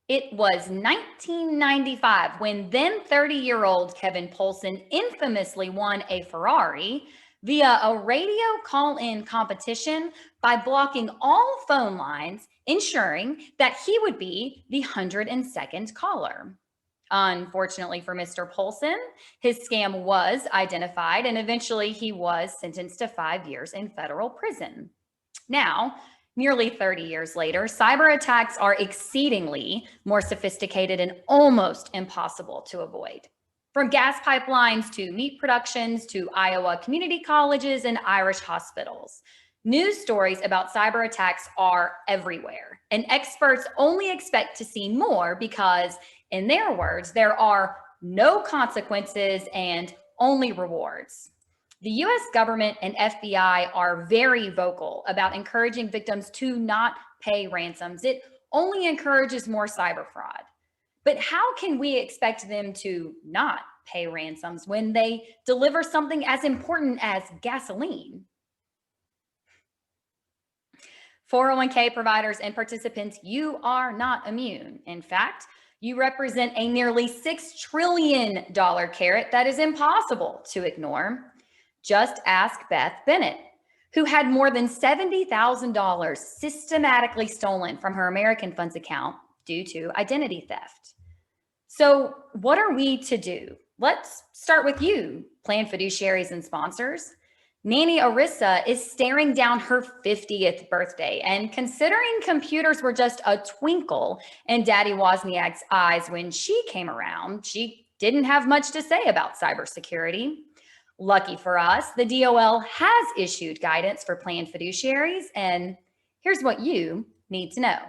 It was 1995 when then 30-year-old Kevin Poulsen infamously won a Ferrari via a radio call-in competition by blocking all phone lines, ensuring that he would be the 102nd caller. Unfortunately for Mr. Poulsen, his scam was identified and eventually he was sentenced to 5 years in federal prison. Now, nearly 30 years later, cyber attacks are exceedingly more sophisticated and almost impossible to avoid. From gas pipelines to meat productions to Iowa community colleges and Irish hospitals, news stories about cyber attacks are everywhere, and experts only expect to see more because, in their words, there are no consequences and only rewards. The US government and FBI are very vocal about encouraging victims to not pay ransoms. It only encourages more cyber fraud. But how can we expect them to not pay ransoms when they deliver something as important as gasoline? 401k providers and participants, you are not immune. In fact, you represent a nearly $6 trillion carrot that is impossible to ignore. Just ask Beth Bennett, who had more than $70,000 systematically stolen from her American Funds account due to identity theft. So what are we to do? Let's start with you, plan fiduciaries and sponsors. Nanny Arissa is staring down her 50th birthday, and considering computers were just a twinkle in Daddy Wozniak's eyes when she came around, she didn't have much to say about cybersecurity. Lucky for us, the DOL has issued guidance for planned fiduciaries, and here's what you need to know.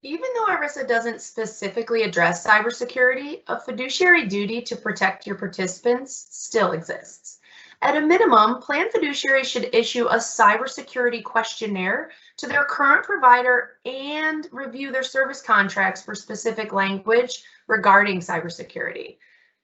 Even though ERISA doesn't specifically address cybersecurity, a fiduciary duty to protect your participants still exists. At a minimum, plan fiduciaries should issue a cybersecurity questionnaire to their current provider and review their service contracts for specific language regarding cybersecurity.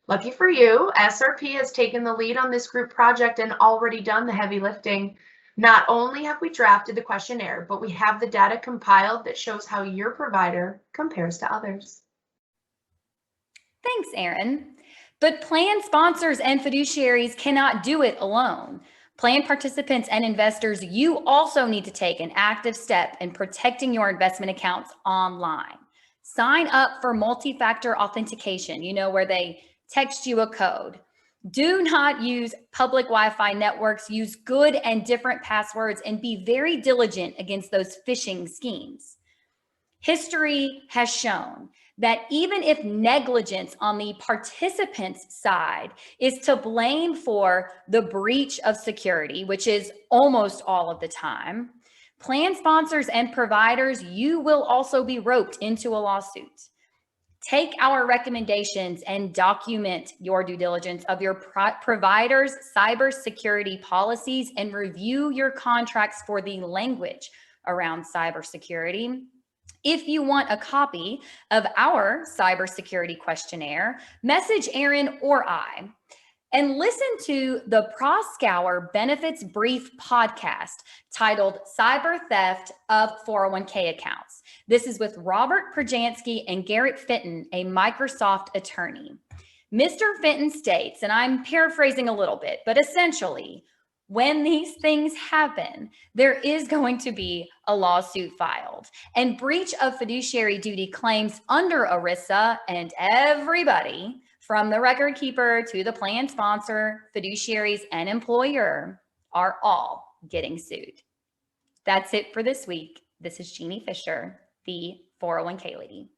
Lucky for you, SRP has taken the lead on this group project and already done the heavy lifting. Not only have we drafted the questionnaire, but we have the data compiled that shows how your provider compares to others. Thanks, Erin. But plan sponsors and fiduciaries cannot do it alone. Plan participants and investors, you also need to take an active step in protecting your investment accounts online. Sign up for multi-factor authentication, where they text you a code. Do not use public Wi-Fi networks. Use good and different passwords and be very diligent against those phishing schemes. History has shown that even if negligence on the participant's side is to blame for the breach of security, which is almost all of the time, plan sponsors and providers, you will also be roped into a lawsuit. Take our recommendations and document your due diligence of your provider's cybersecurity policies and review your contracts for the language around cybersecurity. If you want a copy of our cybersecurity questionnaire, message Erin or I. And listen to the Proskauer Benefits Brief podcast titled Cyber Theft of 401k Accounts. This is with Robert Prjansky and Garrett Fenton, a Microsoft attorney. Mr. Fenton states, and I'm paraphrasing a little bit, but essentially, when these things happen, there is going to be a lawsuit filed. And breach of fiduciary duty claims under ERISA and everybody from the record keeper to the plan sponsor, fiduciaries, and employer are all getting sued. That's it for this week. This is Jeannie Fisher, the 401k lady.